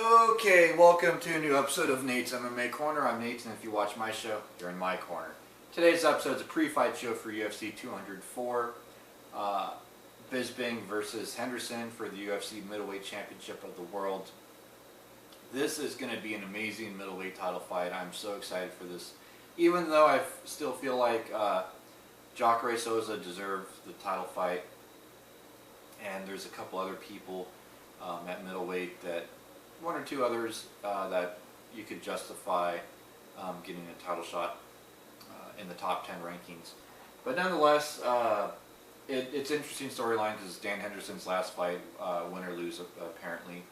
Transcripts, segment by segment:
Okay, welcome to a new episode of Nate's MMA Corner. I'm Nate, and if you watch my show, you're in my corner. Today's episode is a pre-fight show for UFC 204. Bisping versus Henderson for the UFC Middleweight Championship of the World. This is going to be an amazing middleweight title fight. I'm so excited for this. Even though I still feel like Jacare Souza deserved the title fight, and there's a couple other people at middleweight, that one or two others that you could justify getting a title shot in the top 10 rankings. But nonetheless, it's an interesting storyline because Dan Henderson's last fight, win or lose apparently,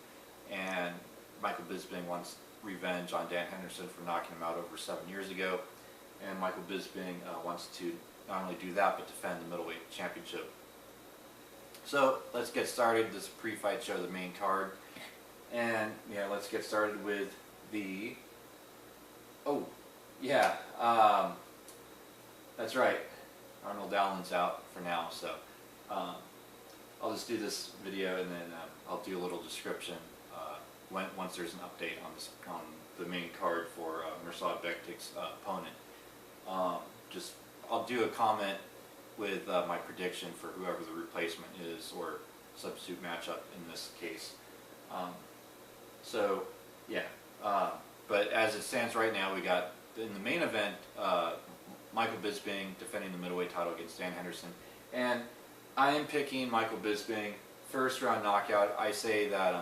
and Michael Bisping wants revenge on Dan Henderson for knocking him out over 7 years ago, and Michael Bisping wants to not only do that but defend the middleweight championship. So let's get started. This pre-fight show, the main card. And yeah, let's get started with the, that's right, Arnold Allen's out for now, so I'll just do this video and then I'll do a little description once there's an update on the main card for Mirsad Bektic's opponent. I'll do a comment with my prediction for whoever the replacement is, or substitute matchup in this case. But as it stands right now, we got in the main event Michael Bisping defending the middleweight title against Dan Henderson, and I am picking Michael Bisping first round knockout. I say that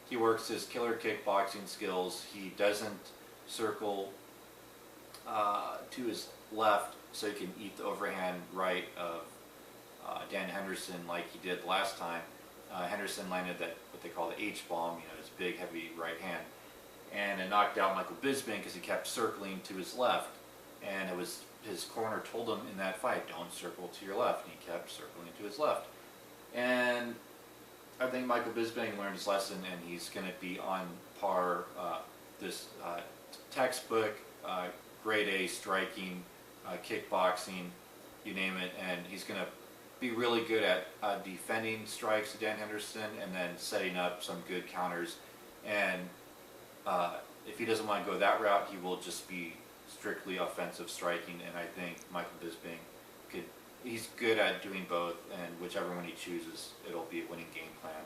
he works his killer kickboxing skills. He doesn't circle to his left so he can eat the overhand right of Dan Henderson like he did last time. Henderson landed that what they call the H-bomb, his big heavy right hand, and it knocked out Michael Bisping because he kept circling to his left, and it was his corner told him in that fight, don't circle to your left, and he kept circling to his left. And I think Michael Bisping learned his lesson, and he's going to be on par, this textbook, grade A striking, kickboxing, you name it, and he's going to be really good at defending strikes to Dan Henderson and then setting up some good counters. And if he doesn't want to go that route, he will just be strictly offensive striking, and I think Michael Bisping he's good at doing both, and whichever one he chooses, it'll be a winning game plan.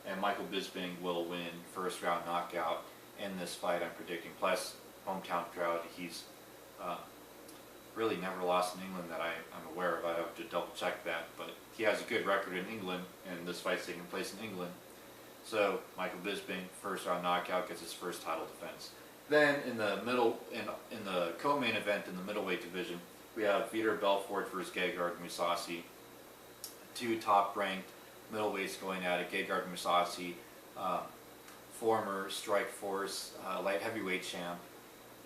And Michael Bisping will win first round knockout in this fight, I'm predicting. Plus, hometown crowd, he's really never lost in England that I'm aware of. I have to double check that, but he has a good record in England, and this fight's taking place in England. So Michael Bisping, first round knockout, gets his first title defense. Then in the in the co-main event in the middleweight division, we have Vitor Belfort versus Gegard Mousasi. Two top-ranked middleweights going at it. Gegard Mousasi, former Strikeforce light heavyweight champ,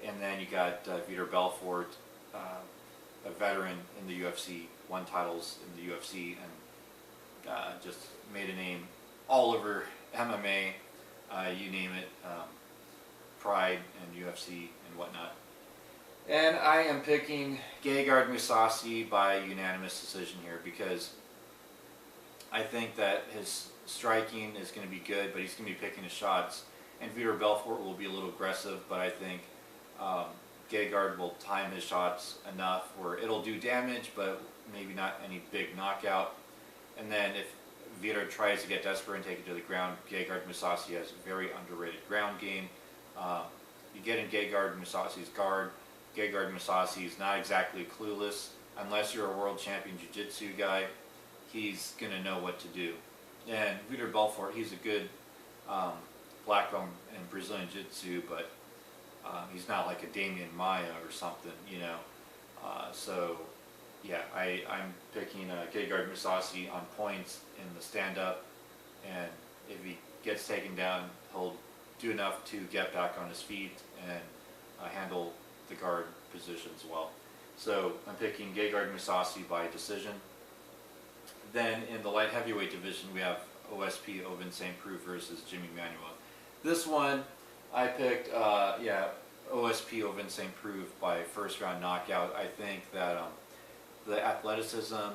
and then you got Vitor Belfort, a veteran in the UFC, won titles in the UFC, and just made a name all over MMA, you name it, Pride and UFC and whatnot. And I am picking Gegard Mousasi by unanimous decision here because I think that his striking is going to be good, but he's going to be picking his shots, and Vitor Belfort will be a little aggressive, but I think Gegard will time his shots enough where it'll do damage, but maybe not any big knockout. And then if Vitor tries to get desperate and take it to the ground, Gegard Mousasi has a very underrated ground game. You get in Gegard Mousasi's guard. Gegard Mousasi is not exactly clueless. Unless you're a world champion jiu-jitsu guy, he's going to know what to do. And Vitor Belfort, he's a good black belt in Brazilian jiu-jitsu, but he's not like a Damian Maia or something, so yeah, I'm picking Gegard Mousasi on points in the stand-up, and if he gets taken down, he'll do enough to get back on his feet and handle the guard position as well. So I'm picking Gegard Mousasi by decision. Then in the light heavyweight division, we have OSP Ovince St. Preux versus Jimmy Manuwa. This one I picked, OSP Ovince St. Preux by first round knockout. I think that the athleticism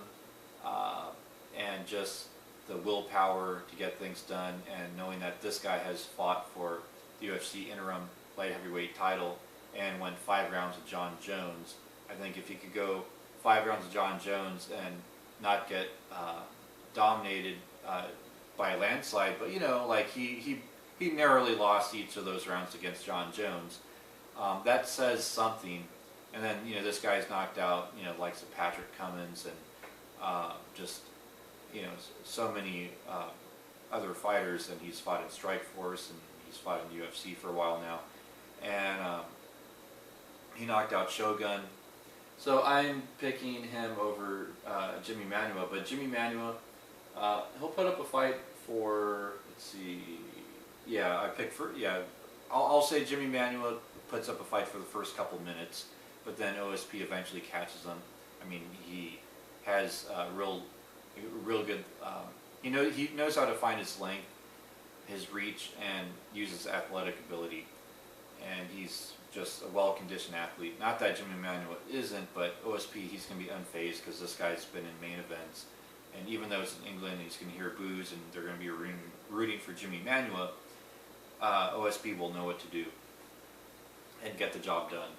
and just the willpower to get things done, and knowing that this guy has fought for the UFC interim light heavyweight title and went 5 rounds with John Jones. I think if he could go 5 rounds with John Jones and not get dominated by a landslide, but like he narrowly lost each of those rounds against John Jones. That says something. And then this guy's knocked out likes of Patrick Cummins and just so many other fighters, and he's fought in Strikeforce and he's fought in UFC for a while now, and he knocked out Shogun. So I'm picking him over Jimmy Manuwa, but Jimmy Manuwa, he'll put up a fight for, let's see, I'll say Jimmy Manuwa puts up a fight for the first couple minutes, but then OSP eventually catches him. I mean, he has real good, he knows how to find his length, his reach, and uses athletic ability, and he's just a well-conditioned athlete. Not that Jimmy Manuwa isn't, but OSP, he's going to be unfazed because this guy's been in main events, and even though it's in England, he's going to hear boos and they're going to be rooting for Jimmy Manuwa, OSP will know what to do and get the job done.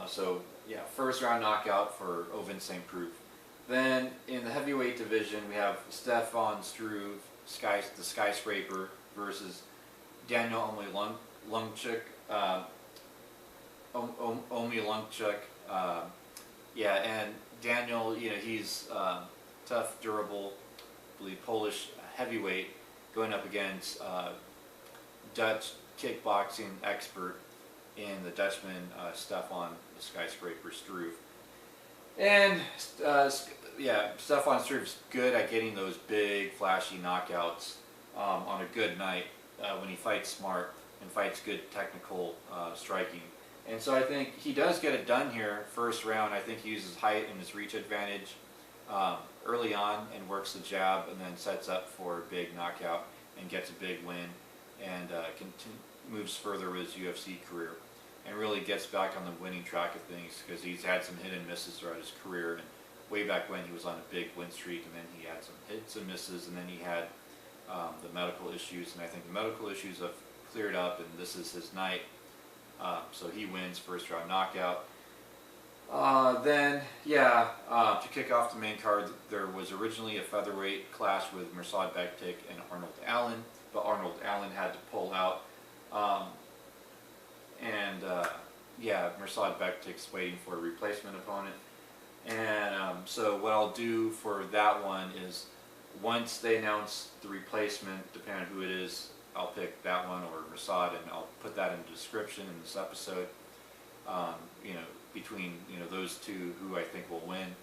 So yeah, first round knockout for Ovin St. Preux. Then in the heavyweight division, we have Stefan Struve, the Skyscraper, versus Daniel Omielanchuk. And Daniel, he's tough, durable, I believe Polish heavyweight, going up against Dutch kickboxing expert in the Dutchman Stefan the Skyscraper Struve. And Stefan Struve's good at getting those big, flashy knockouts on a good night when he fights smart and fights good technical striking. And so I think he does get it done here. First round, I think he uses height and his reach advantage early on and works the jab, and then sets up for a big knockout and gets a big win, and moves further with his UFC career, and really gets back on the winning track of things, because he's had some hit and misses throughout his career. And way back when, he was on a big win streak, and then he had some hits and misses, and then he had the medical issues, and I think the medical issues have cleared up, and this is his night. So he wins first round knockout. To kick off the main card, there was originally a featherweight clash with Mirsad Bektic and Arnold Allen, but Arnold Allen had to pull out. Mirsad Bektic's waiting for a replacement opponent. And so what I'll do for that one is, once they announce the replacement, depending on who it is, I'll pick that one or Mirsad, and I'll put that in the description in this episode. Between those two, who I think will win.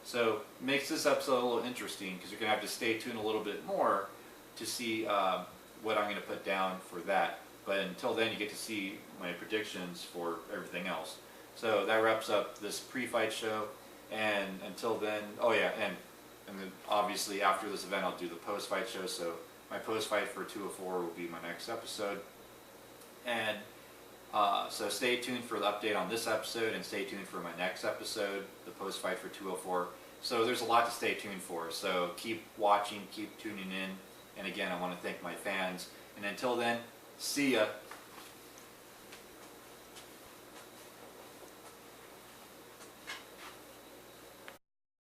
So makes this episode a little interesting, because you're gonna have to stay tuned a little bit more to see what I'm gonna put down for that. But until then, you get to see my predictions for everything else. So that wraps up this pre-fight show. And until then, and then obviously after this event, I'll do the post-fight show. So my post-fight for 204 will be my next episode. And so stay tuned for the update on this episode, and stay tuned for my next episode, the post-fight for 204. So there's a lot to stay tuned for. So keep watching, keep tuning in. And again, I want to thank my fans. And until then, see ya.